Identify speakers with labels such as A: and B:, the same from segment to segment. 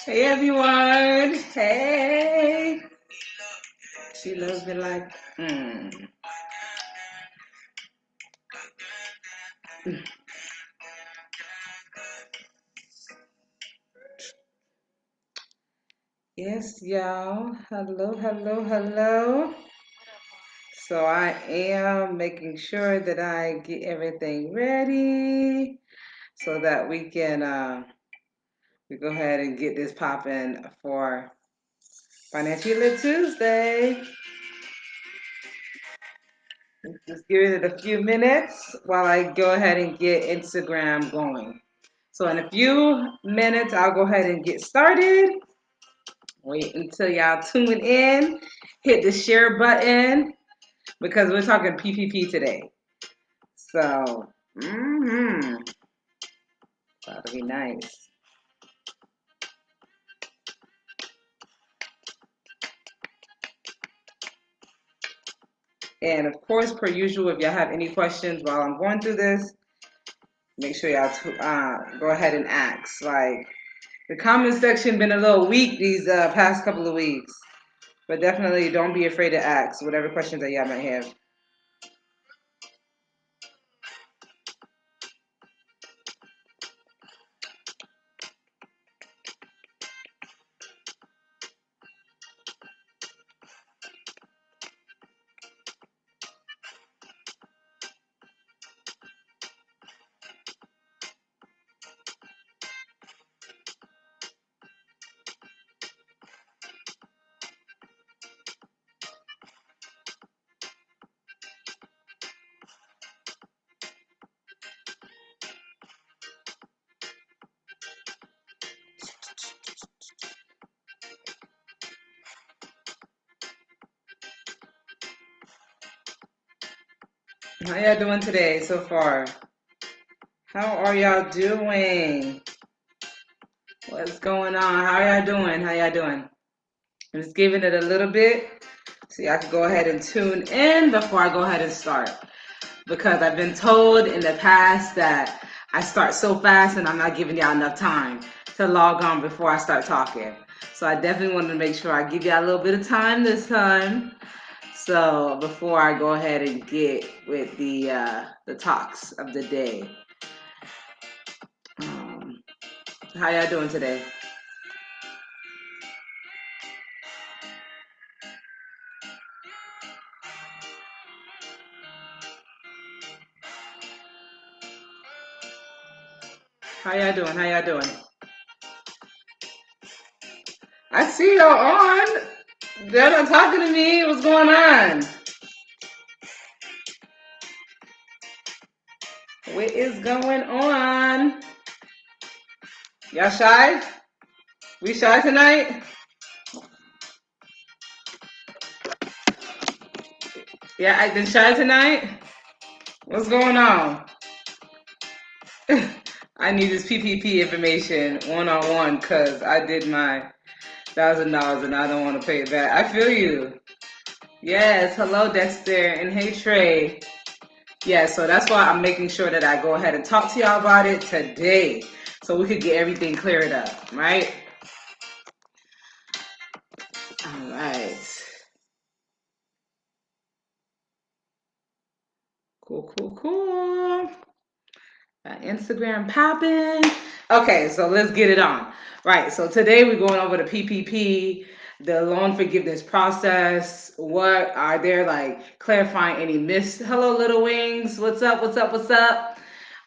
A: Hey everyone. Hey. She loves me like. Yes, y'all. Hello, hello, hello. So I am making sure that I get everything ready so that we can we go ahead and get this popping for Financial Lit Tuesday. Just give it a few minutes while I go ahead and get Instagram going. So in a few minutes, I'll go ahead and get started. Wait until y'all tune in. Hit the share button because we're talking PPP today. So, that'll be nice. And of course, per usual, if y'all have any questions while I'm going through this, make sure y'all go ahead and ask. Like, the comment section been a little weak these past couple of weeks, but definitely don't be afraid to ask whatever questions that y'all might have. How y'all doing today so far? How are y'all doing? What's going on? How y'all doing? How y'all doing? I'm just giving it a little bit so y'all can go ahead and tune in before I go ahead and start. Because I've been told in the past that I start so fast and I'm not giving y'all enough time to log on before I start talking. So I definitely wanted to make sure I give y'all a little bit of time this time. So before I go ahead and get with the talks of the day. How y'all doing today? How y'all doing? How y'all doing? I see y'all on. They're not talking to me. What's going on? What is going on? Y'all shy? We shy tonight? Yeah, acting shy tonight? What's going on? I need this PPP information one-on-one because I did my $1,000 and I don't want to pay it back. I feel you. Yes, hello Dexter and hey Trey. Yeah, so that's why I'm making sure that I go ahead and talk to y'all about it today so we could get everything cleared up, right? All right. Cool. Instagram popping. Okay, so let's get it on. Right, so today we're going over the PPP, the loan forgiveness process. What are there, like, clarifying any myths? Hello, Little Wings. What's up?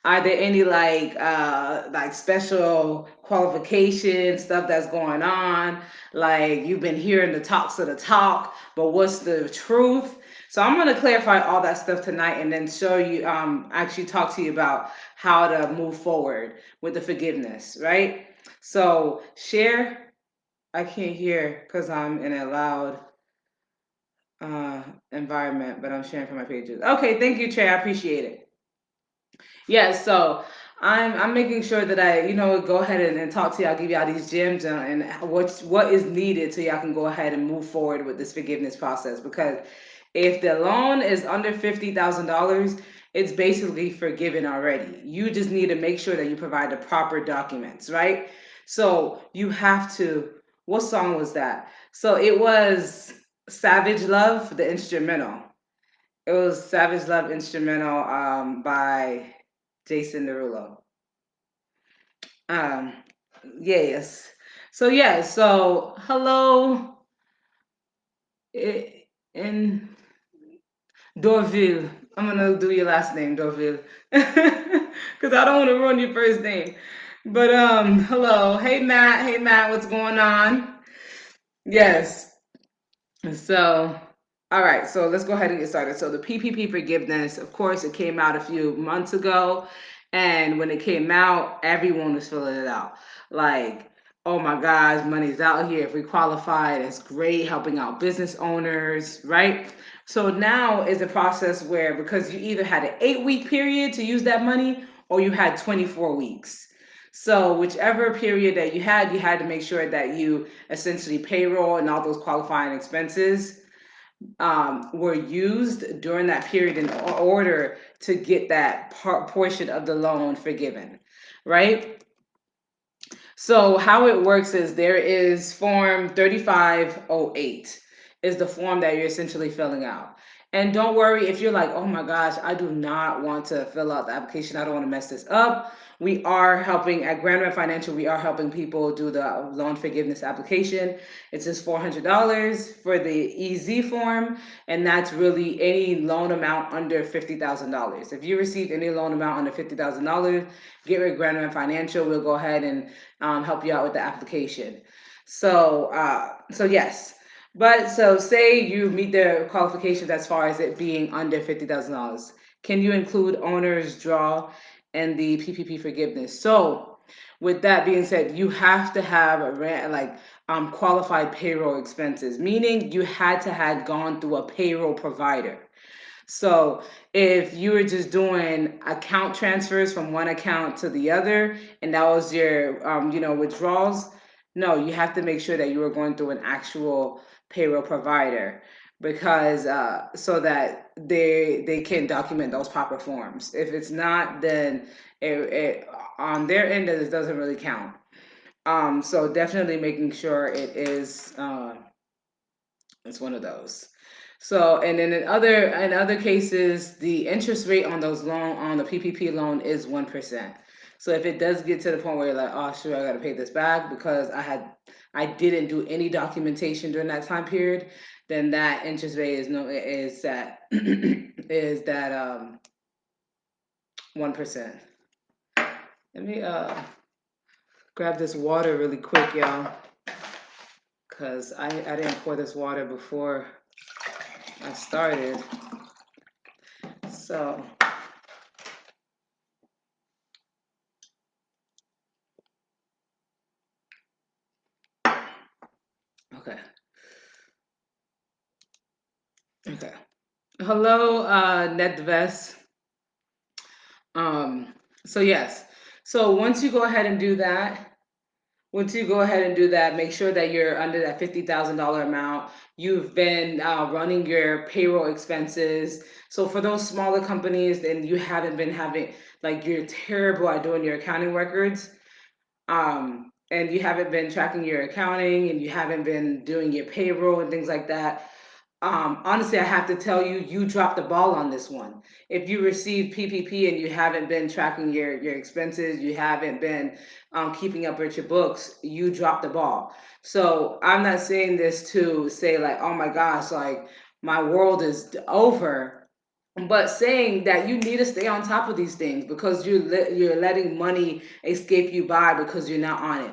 A: Are there any like special qualifications, stuff that's going on? Like you've been hearing the talks of the talk, but what's the truth? So I'm going to clarify all that stuff tonight and then show you, actually talk to you about how to move forward with the forgiveness, right? So share. I can't hear because I'm in a loud environment, but I'm sharing from my pages. Okay, thank you, Trey. I appreciate it. Yeah, so I'm making sure that I go ahead and talk to y'all, give y'all these gems and what is needed so y'all can go ahead and move forward with this forgiveness process because If the loan is under $50,000, it's basically forgiven already. You just need to make sure that you provide the proper documents, right? So you have to. What song was that? So it was Savage Love, the instrumental. It was Savage Love instrumental by Jason Derulo. Um, yes. So yeah. So hello in Dorville. I'm gonna do your last name, Dorville, because I don't want to ruin your first name. But hello, hey Matt, what's going on? Yes. So, all right, so let's go ahead and get started. So, the PPP forgiveness, of course, it came out a few months ago. And when it came out, everyone was filling it out. Like, oh my gosh, money's out here. If we qualified, it's great helping out business owners, right? So, now is a process where because you either had an 8 week period to use that money or you had 24 weeks. So, whichever period that you had to make sure that you essentially payroll and all those qualifying expenses were used during that period in order to get that portion of the loan forgiven, right? So how it works is there is form 3508 is the form that you're essentially filling out. And don't worry if you're like, oh my gosh, I do not want to fill out the application. I don't want to mess this up. We are helping at Grandma Financial, we are helping people do the loan forgiveness application. It's just $400 for the EZ form, and that's really any loan amount under $50,000. If you received any loan amount under $50,000, get with Grandma Financial. We'll go ahead and help you out with the application. So yes, but so say you meet the qualifications as far as it being under $50,000. Can you include owner's draw and the PPP forgiveness? So with that being said, you have to have qualified payroll expenses, meaning you had to have gone through a payroll provider. So if you were just doing account transfers from one account to the other, and that was your, withdrawals, no, you have to make sure that you were going through an actual payroll provider because so that they can document those proper forms. If it's not, then it on their end it doesn't really count. So definitely making sure it is. It's one of those. So, and then in other cases, the interest rate on those loan on the PPP loan is 1%. So if it does get to the point where you're like, oh, sure, I got to pay this back because I didn't do any documentation during that time period, then that interest rate is that is that 1%. Let me grab this water really quick, y'all, because I didn't pour this water before I started. So okay. Okay. Hello, Nedves. Um, so yes. So once you go ahead and do that, make sure that you're under that $50,000 amount. You've been running your payroll expenses. So for those smaller companies, then you haven't been having like you're terrible at doing your accounting records. And you haven't been tracking your accounting and you haven't been doing your payroll and things like that. Honestly, I have to tell you, you dropped the ball on this one. If you receive PPP and you haven't been tracking your expenses, you haven't been keeping up with your books, you dropped the ball. So I'm not saying this to say like, oh my gosh, like my world is over, but saying that you need to stay on top of these things because you're letting money escape you by because you're not on it.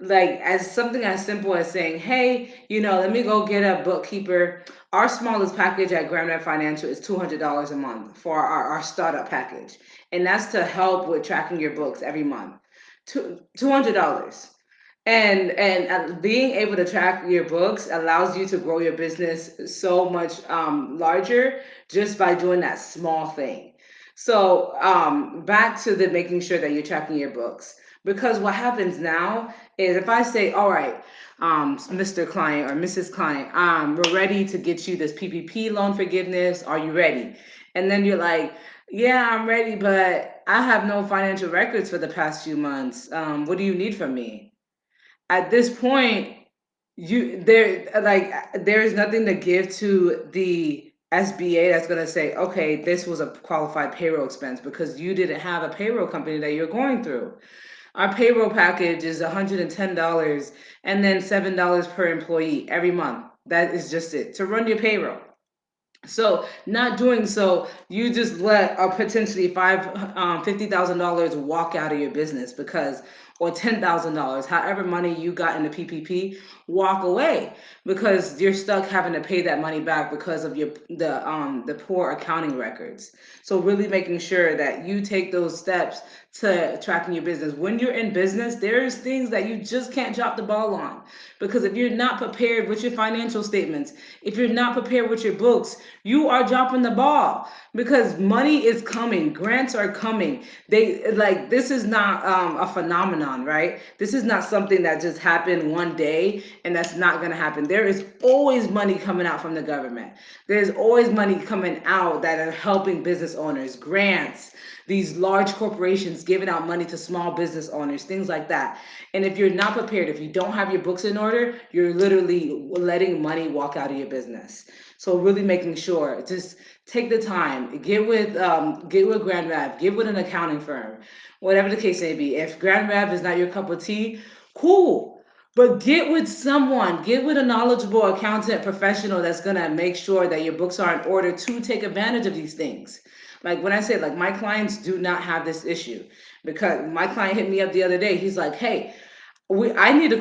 A: Like as something as simple as saying, hey, let me go get a bookkeeper. Our smallest package at Grandma Financial is $200 a month for our startup package, and that's to help with tracking your books every month. $200. And being able to track your books allows you to grow your business so much larger just by doing that small thing. So back to the making sure that you're tracking your books. Because what happens now is if I say, all right, Mr. Client or Mrs. Client, we're ready to get you this PPP loan forgiveness. Are you ready? And then you're like, yeah, I'm ready, but I have no financial records for the past few months. What do you need from me? At this point, there's nothing to give to the SBA that's going to say, okay, this was a qualified payroll expense because you didn't have a payroll company that you're going through. Our payroll package is $110 and then $7 per employee every month. That is just it to run your payroll. So not doing so, you just let a potentially $50,000 walk out of your business because, or $10,000, however money you got in the PPP, walk away because you're stuck having to pay that money back because of the poor accounting records. So really making sure that you take those steps to tracking your business. When you're in business, there's things that you just can't drop the ball on because if you're not prepared with your financial statements, if you're not prepared with your books, you are dropping the ball because money is coming, grants are coming. They like this is not a phenomenon, right? This is not something that just happened one day and that's not going to happen. There is always money coming out from the government. There's always money coming out that are helping business owners, grants, these large corporations giving out money to small business owners, things like that. And if you're not prepared, if you don't have your books in order, you're literally letting money walk out of your business. So really making sure, just take the time, get with Grand Rev, get with an accounting firm, whatever the case may be. If Grand Rev is not your cup of tea, cool. But get with someone, get with a knowledgeable accountant professional that's gonna make sure that your books are in order to take advantage of these things. Like when I say, like, my clients do not have this issue because my client hit me up the other day. He's like, hey, I need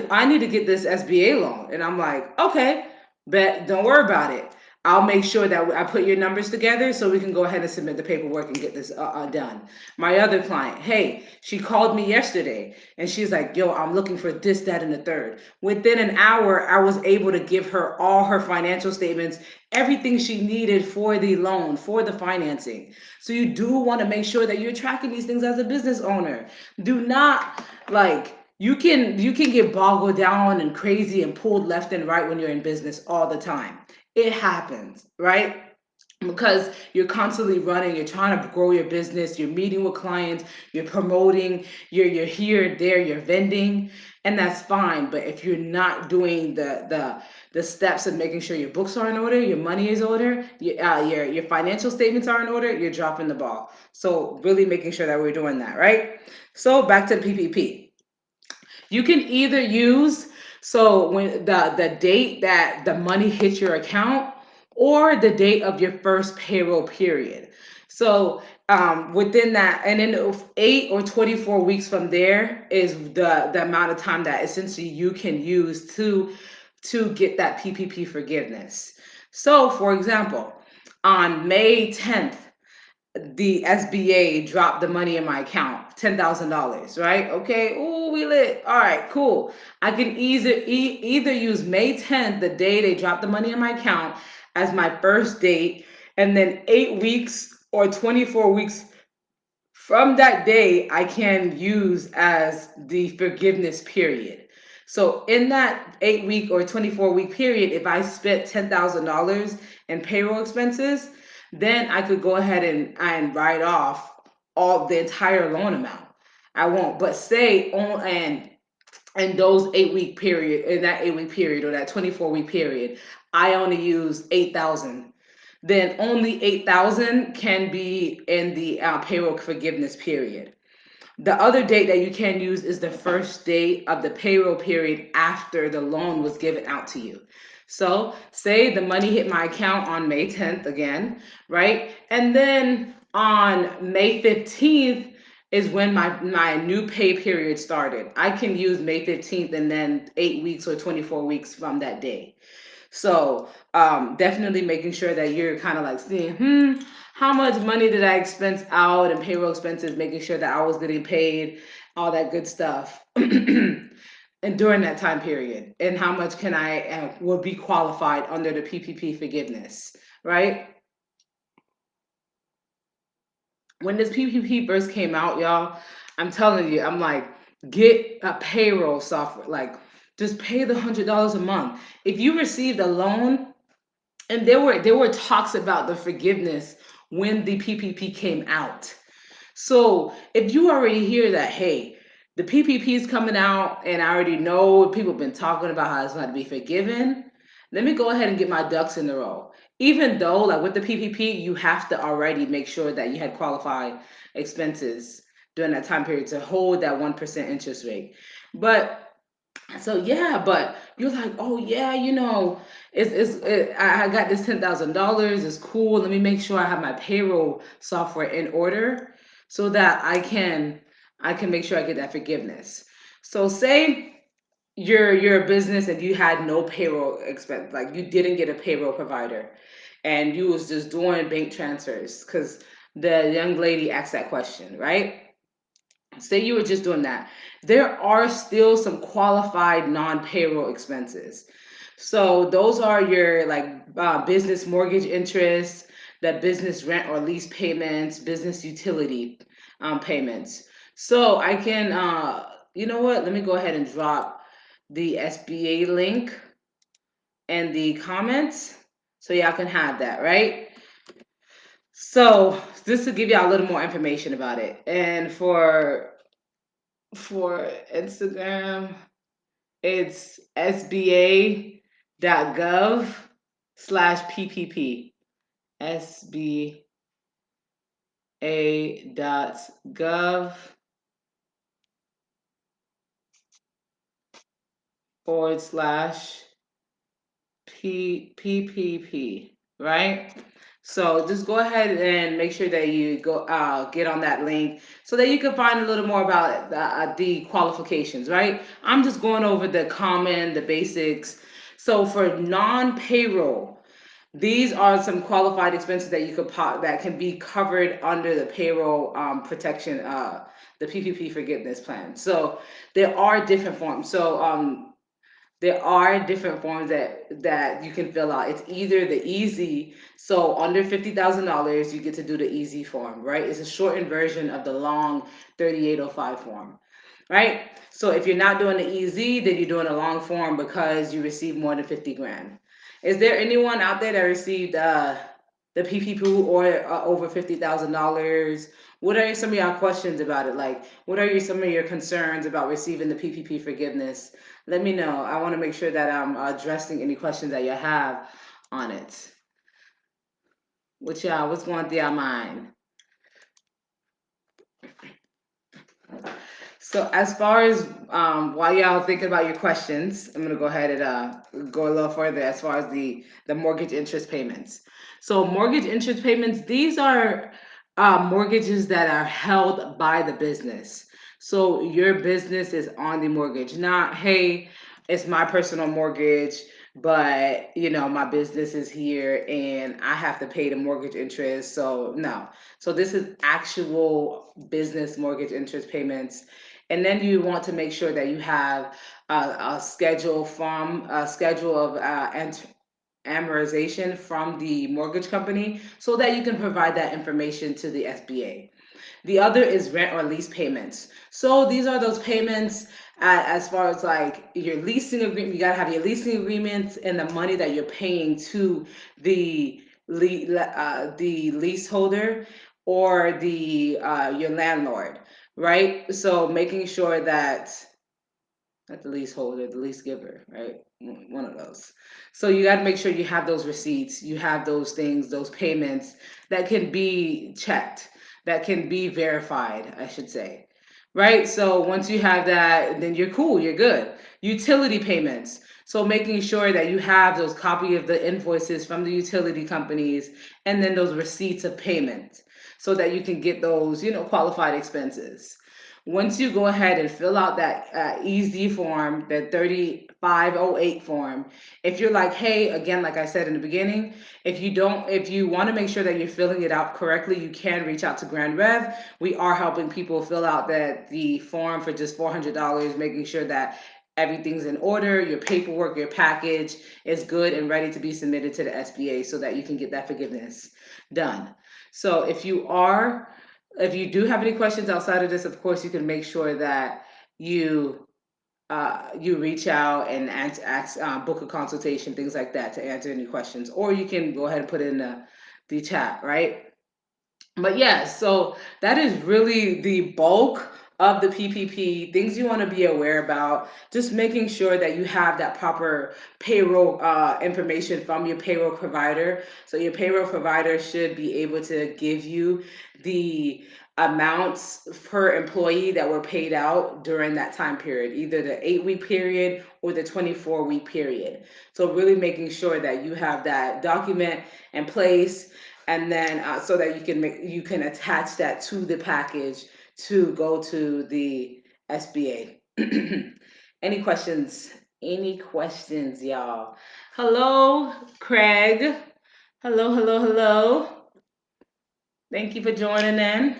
A: to get this SBA loan. And I'm like, okay, bet, don't worry about it. I'll make sure that I put your numbers together so we can go ahead and submit the paperwork and get this done. My other client, hey, she called me yesterday and she's like, yo, I'm looking for this, that, and the third. Within an hour, I was able to give her all her financial statements, everything she needed for the loan, for the financing. So you do want to make sure that you're tracking these things as a business owner. Do not like you can get boggled down and crazy and pulled left and right when you're in business all the time. It happens, right? Because you're constantly running, you're trying to grow your business, you're meeting with clients, you're promoting, you're here, there, you're vending, and that's fine. But if you're not doing the steps of making sure your books are in order, your money is order, your financial statements are in order, you're dropping the ball. So really making sure that we're doing that, right? So back to the PPP. You can either use, so when the date that the money hits your account or the date of your first payroll period. So within that, and then 8 or 24 weeks from there is the amount of time that essentially you can use to get that PPP forgiveness. So for example, on May 10th, the SBA dropped the money in my account, $10,000, right? Okay, ooh, we lit. All right, cool. I can either use May 10th, the day they dropped the money in my account, as my first date, and then 8 weeks or 24 weeks from that day, I can use as the forgiveness period. So in that 8 week or 24 week period, if I spent $10,000 in payroll expenses, then I could go ahead and write off all the entire loan amount. I won't, but say on and those 8 week period, in that 8 week period or that 24 week period, I only use 8,000, then only 8,000 can be in the payroll forgiveness period. The other date that you can use is the first date of the payroll period after the loan was given out to you. So, say the money hit my account on May 10th again, right? And then on May 15th is when my new pay period started. I can use May 15th and then 8 weeks or 24 weeks from that day. So definitely making sure that you're kind of like seeing, how much money did I expense out and payroll expenses, making sure that I was getting paid, all that good stuff. And during that time period, and how much can I will be qualified under the PPP forgiveness, right? When this PPP first came out, y'all, I'm telling you, I'm like, get a payroll software. Like, just pay the $100 a month. If you received a loan, and there were talks about the forgiveness when the PPP came out. So if you already hear that, hey, the PPP is coming out, and I already know people have been talking about how it's going to be forgiven, let me go ahead and get my ducks in a row. Even though, like with the PPP, you have to already make sure that you had qualified expenses during that time period to hold that 1% interest rate. But so yeah, but you're like, oh yeah, I got this $10,000. It's cool. Let me make sure I have my payroll software in order so that I can make sure I get that forgiveness. So say you're a business and you had no payroll expense, like you didn't get a payroll provider, and you was just doing bank transfers because the young lady asked that question, right? Say you were just doing that, there are still some qualified non-payroll expenses. So those are your like business mortgage interest, the business rent or lease payments, business utility payments. So I can, you know what? Let me go ahead and drop the SBA link and the comments so y'all can have that, right? So just to give y'all a little more information about it, and for Instagram, it's sba.gov/PPP. sba.gov/PPP, right? So just go ahead and make sure that you go get on that link so that you can find a little more about the qualifications, right? I'm just going over the basics. So for non-payroll, these are some qualified expenses that that can be covered under the payroll protection, the PPP forgiveness plan. So there are different forms. So there are different forms that you can fill out. It's either the easy, so under $50,000, you get to do the easy form, right? It's a shortened version of the long 3805 form, right? So if you're not doing the easy, then you're doing a long form because you received more than 50 grand. Is there anyone out there that received the PPP or over $50,000? What are some of your questions about it? Like, what are some of your concerns about receiving the PPP forgiveness? Let me know. I want to make sure that I'm addressing any questions that you have on it. What's going through your mind? So as far as while y'all thinking about your questions, I'm gonna go ahead and go a little further as far as the mortgage interest payments. So mortgage interest payments, these are mortgages that are held by the business. So your business is on the mortgage, not hey, it's my personal mortgage, but my business is here and I have to pay the mortgage interest. So no. So this is actual business mortgage interest payments, and then you want to make sure that you have a schedule of amortization from the mortgage company so that you can provide that information to the SBA. The other is rent or lease payments. So these are those payments as far as like your leasing agreement. You got to have your leasing agreements and the money that you're paying to the the leaseholder or the your landlord, right? So making sure that not the leaseholder, the lease giver, right? One of those. So you got to make sure you have those receipts, you have those things, those payments that can be checked, that can be verified, I should say. Right? So once you have that, then you're cool, you're good. Utility payments. So making sure that you have those copy of the invoices from the utility companies and then those receipts of payment so that you can get those, qualified expenses. Once you go ahead and fill out that easy form, the 3508 form, if you're like, hey, again, like I said in the beginning, if you want to make sure that you're filling it out correctly, you can reach out to Grand Rev. We are helping people fill out the form for just $400, making sure that everything's in order, your paperwork, your package is good and ready to be submitted to the SBA so that you can get that forgiveness done. So if you do have any questions outside of this, of course, you can make sure that you you reach out and book a consultation, things like that, to answer any questions, or you can go ahead and put it in the chat, right? But yeah, so that is really the bulk of the PPP. Things you want to be aware about, just making sure that you have that proper payroll information from your payroll provider. So your payroll provider should be able to give you the amounts per employee that were paid out during that time period, either the 8 week period or the 24-week period. So really making sure that you have that document in place, and then so that you can attach that to the package to go to the SBA. Any questions? Any questions, y'all? Hello, Craig. Hello, hello, hello. Thank you for joining in.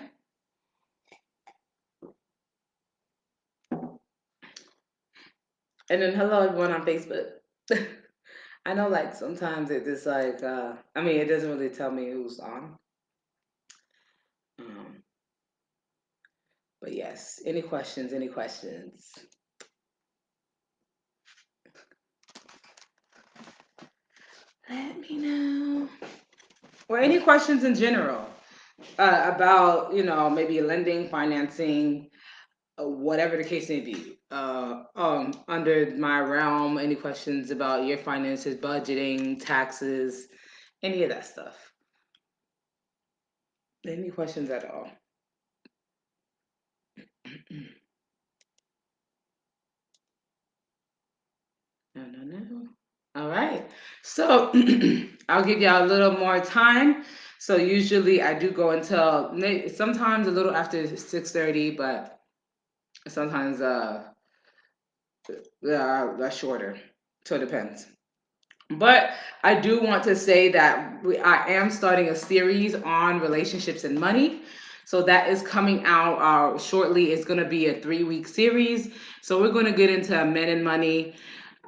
A: And then hello everyone on Facebook. I know, like, sometimes it just like I mean, it doesn't really tell me who's on. Um, but yes, any questions? Any questions? Let me know. Or any questions in general about, maybe lending, financing, whatever the case may be. Under my realm, any questions about your finances, budgeting, taxes, any of that stuff. Any questions at all? No, no, no. All right. So I'll give y'all a little more time. So usually I do go until sometimes a little after 6:30, but sometimes that's shorter. So it depends. But I do want to say that I am starting a series on relationships and money. So that is coming out shortly. It's going to be a 3 week series. So we're going to get into men and money,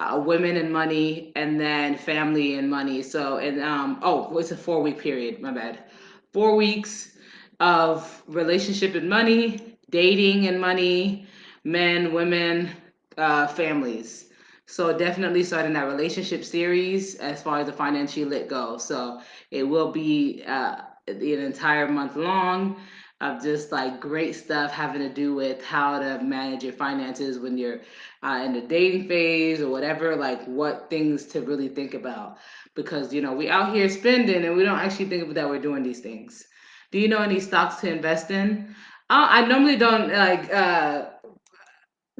A: women and money, and then family and money. So, and oh, it's a 4 week period. My bad. 4 weeks of relationship and money, dating and money, men, women, families. So definitely starting that relationship series as far as the financially lit goes. So it will be an entire month long of just like great stuff having to do with how to manage your finances when you're in the dating phase or whatever, like what things to really think about. Because, we out here spending and we don't actually think that we're doing these things. Do you know any stocks to invest in? I normally don't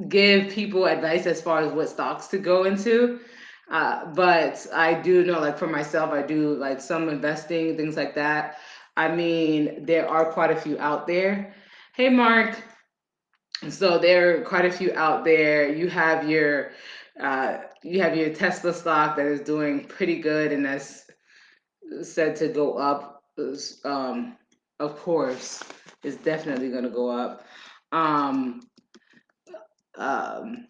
A: give people advice as far as what stocks to go into. But I do know, like for myself, I do like some investing, things like that. I mean, there are quite a few out there. Hey, Mark. So there are quite a few out there. You have your Tesla stock that is doing pretty good, and that's said to go up. Of course, it's definitely going to go up. Um, um,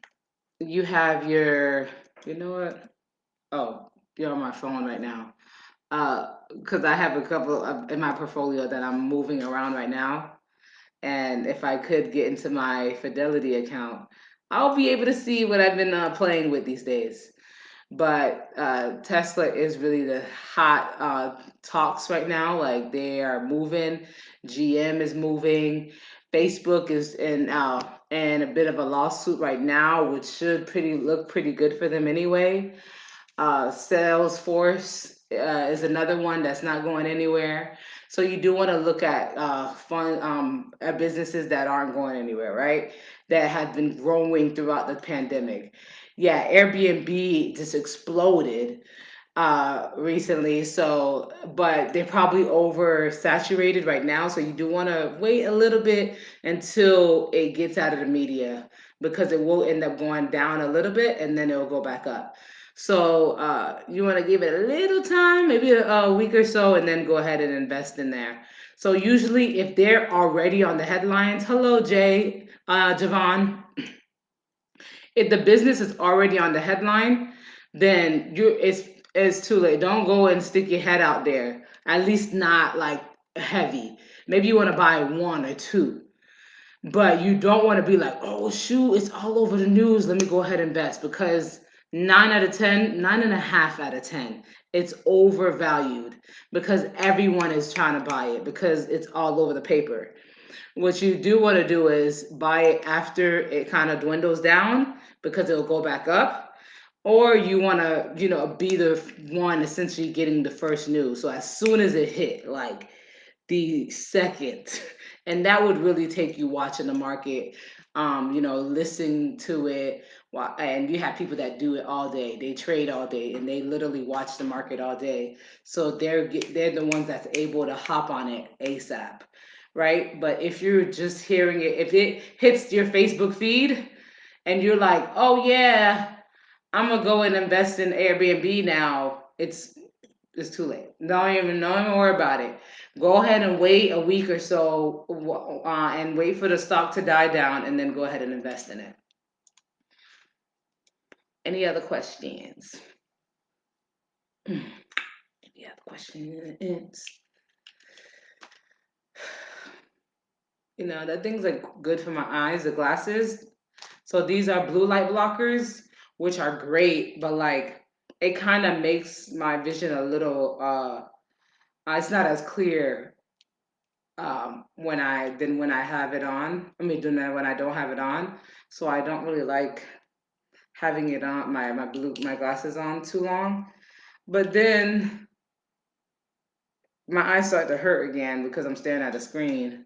A: you have you know what? Oh, you're on my phone right now. Because I have a couple in my portfolio that I'm moving around right now. And if I could get into my Fidelity account, I'll be able to see what I've been playing with these days. But Tesla is really the hot talks right now. Like they are moving. GM is moving. Facebook is in a bit of a lawsuit right now, which should look pretty good for them anyway. Salesforce is another one that's not going anywhere. So you do want to look at at businesses that aren't going anywhere, right? That have been growing throughout the pandemic. Yeah, Airbnb just exploded recently. So, but they're probably oversaturated right now. So you do want to wait a little bit until it gets out of the media, because it will end up going down a little bit and then it will go back up. So you want to give it a little time, maybe a week or so, and then go ahead and invest in there. So usually, if they're already on the headlines, hello Jay, Javon, if the business is already on the headline, then it's too late. Don't go and stick your head out there. At least not like heavy. Maybe you want to buy one or two. But you don't want to be like, oh shoot, it's all over the news. Let me go ahead and invest, because 9 out of 10, 9.5 out of 10, it's overvalued because everyone is trying to buy it because it's all over the paper. What you do want to do is buy it after it kind of dwindles down because it'll go back up. Or you want to, be the one essentially getting the first news. So as soon as it hit, like the second, and that would really take you watching the market, listening to it. And you have people that do it all day. They trade all day and they literally watch the market all day. So they're the ones that's able to hop on it ASAP, right? But if you're just hearing it, if it hits your Facebook feed and you're like, oh yeah, I'm gonna go and invest in Airbnb now, it's too late. Don't even worry about it. Go ahead and wait a week or so, and wait for the stock to die down, and then go ahead and invest in it. Any other questions? Any other questions? The things are good for my eyes, the glasses. So these are blue light blockers, which are great, but like it kind of makes my vision a little it's not as clear when I have it on. I mean, when I don't have it on. So I don't really like having it on my glasses on too long. But then my eyes start to hurt again because I'm staring at the screen,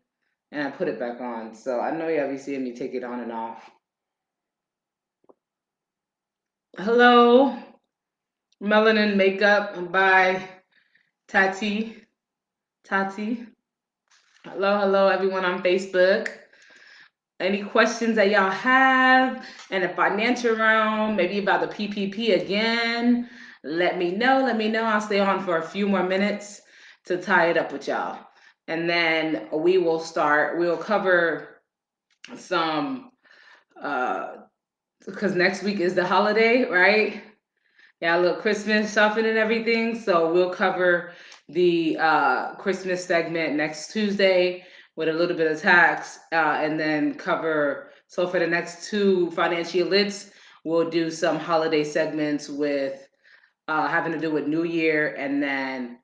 A: and I put it back on. So I know y'all be seeing me take it on and off. Hello, Melanin Makeup by Tati. Tati. Hello, everyone on Facebook. Any questions that y'all have in the financial realm, maybe about the PPP again? Let me know. Let me know. I'll stay on for a few more minutes to tie it up with y'all. And then we will start, we'll cover some, because next week is the holiday, right? Yeah, a little Christmas shopping and everything. So we'll cover the Christmas segment next Tuesday with a little bit of tax, and then cover. So for the next two financial lits, we'll do some holiday segments with having to do with New Year, and then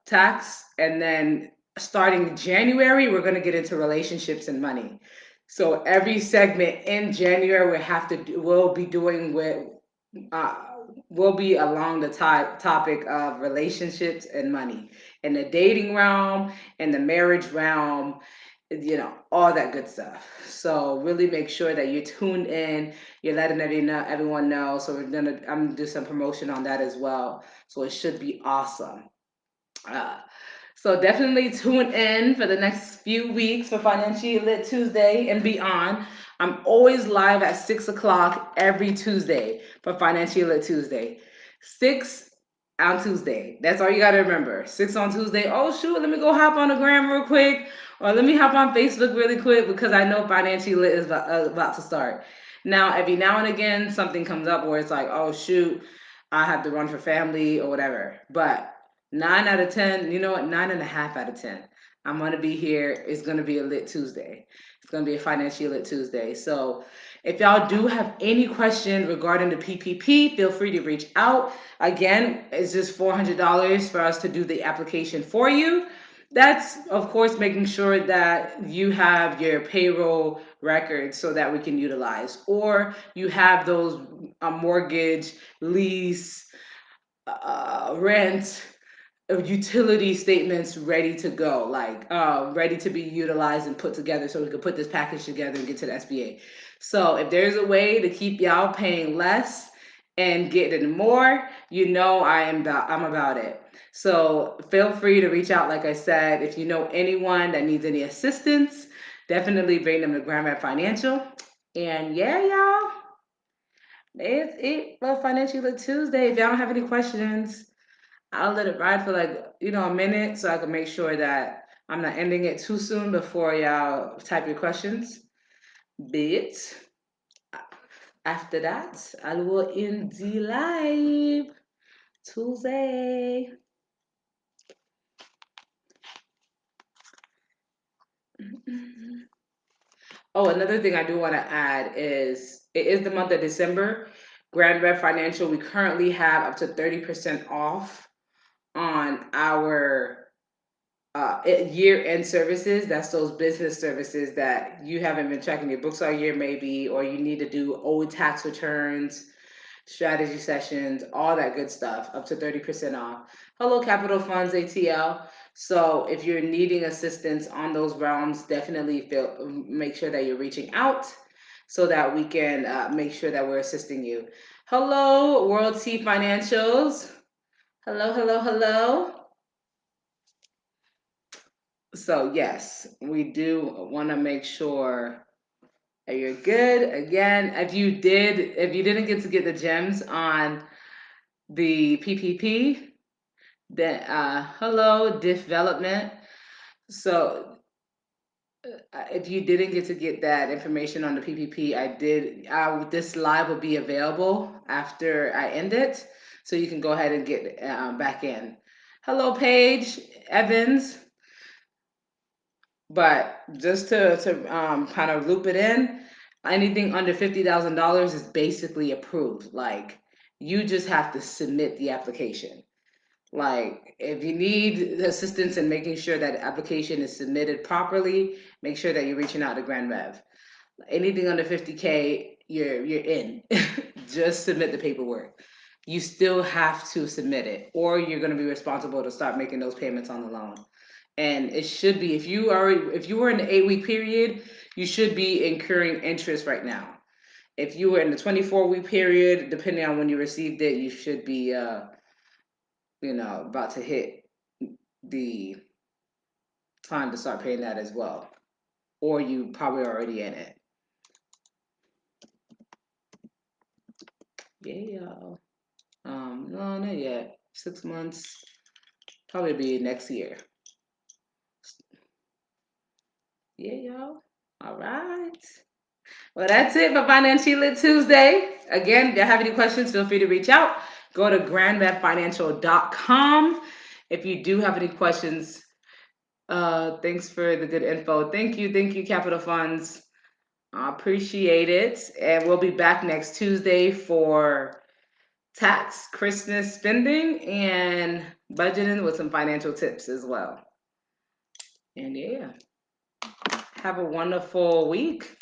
A: tax. And then starting January, we're going to get into relationships and money. So every segment in January we'll be doing with uh, will be along the topic of relationships and money, in the dating realm, in the marriage realm, all that good stuff. So really make sure that you're tuned in, you're letting everyone know. So I'm gonna do some promotion on that as well. So it should be awesome. Uh, so definitely tune in for the next few weeks for Financially Lit Tuesday and beyond. I'm always live at 6 o'clock every Tuesday for Financially Lit Tuesday. 6 on Tuesday. That's all you got to remember. 6 on Tuesday. Oh shoot, let me go hop on the gram real quick, or let me hop on Facebook really quick because I know Financially Lit is about to start. Now, every now and again, something comes up where it's like, oh shoot, I have to run for family or whatever. But 9 out of 10, you know what? 9.5 out of 10. I'm gonna be here. It's gonna be a lit Tuesday. It's gonna be a financially lit Tuesday. So if y'all do have any questions regarding the PPP, feel free to reach out. Again, it's just $400 for us to do the application for you. That's of course making sure that you have your payroll records so that we can utilize, or you have those mortgage, lease, rent, utility statements ready to go, like ready to be utilized and put together so we can put this package together and get to the SBA. So if there's a way to keep y'all paying less and getting more, I'm about it. So feel free to reach out. Like I said, if you know anyone that needs any assistance, definitely bring them to Grandma Financial. And yeah, y'all, it's it for Financial Tuesday. If y'all don't have any questions, I'll let it ride for like, a minute so I can make sure that I'm not ending it too soon before y'all type your questions. But after that, I will end the live Tuesday. Oh, another thing I do want to add is it is the month of December. Grand Rev Financial, we currently have up to 30% off on our year-end services. That's those business services that you haven't been checking your books all year, maybe, or you need to do old tax returns, strategy sessions, all that good stuff, up to 30% off. Hello, Capital Funds ATL. So if you're needing assistance on those realms, definitely make sure that you're reaching out so that we can make sure that we're assisting you. Hello, World T Financials. Hello, hello, hello. So yes, we do want to make sure that you're good. Again, if you didn't get to get the gems on the PPP, then hello development. So if you didn't get to get that information on the PPP, I did. This live will be available after I end it, so you can go ahead and get back in. Hello, Paige Evans. But just to kind of loop it in, anything under $50,000 is basically approved. Like you just have to submit the application. Like if you need assistance in making sure that application is submitted properly, make sure that you're reaching out to Grand Rev. Anything under 50K, you're in. Just submit the paperwork. You still have to submit it, or you're going to be responsible to start making those payments on the loan. And it should be if you were in the 8 week period, you should be incurring interest right now. If you were in the 24-week period, depending on when you received it, you should be about to hit the time to start paying that as well. Or you probably already in it. Yeah, y'all. No, not yet. 6 months, probably be next year. Yeah, y'all. All right. Well, that's it for Financial Lit Tuesday. Again, if you have any questions, feel free to reach out. Go to grandmedfinancial.com. If you do have any questions, thanks for the good info. Thank you, Capital Funds. I appreciate it. And we'll be back next Tuesday for tax, Christmas spending, and budgeting with some financial tips as well. And yeah, have a wonderful week.